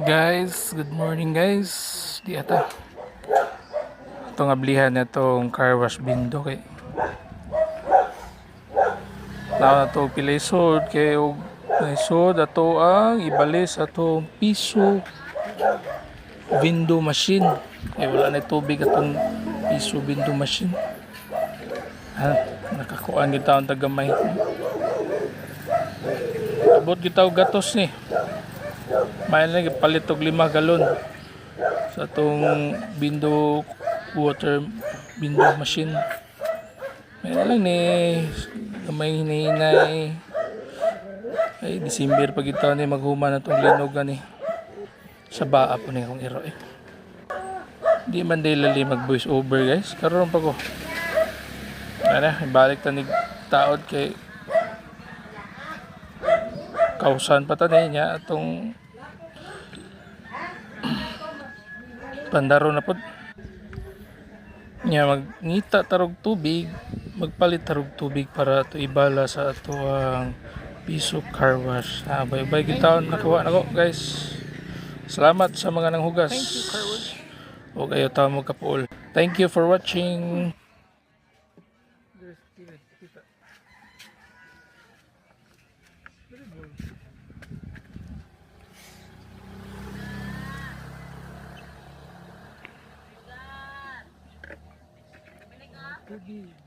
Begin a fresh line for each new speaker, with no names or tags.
Guys, good morning guys. Di ata. Itong ablihan na itong car wash window kay. Tao na ito pilay sod kay sod ato ang ibalis atong piso window machine. Kay wala na tubig atong piso window machine. Ha, nakakuan kita ang tagamay. Abot kita og gatos ni. May lagi palit og 5 galon sa atong window water window machine. May lang ni may hinahinay ay December pag ito ni maghuman na itong linog ni sa baa po ni akong iro di man lali mag voice over guys karon pa ko balik tanig taod kay kausan pa tanay niya atong pandaro na po niya magngita tarog tubig magpalit tarog tubig para to ibala sa ato ang piso car wash. Bye-bye gitaon nakuha nako guys. Salamat sa mga nanghugas. Thank you car wash. O kayo ta mo kapool. Thank you for watching. Good.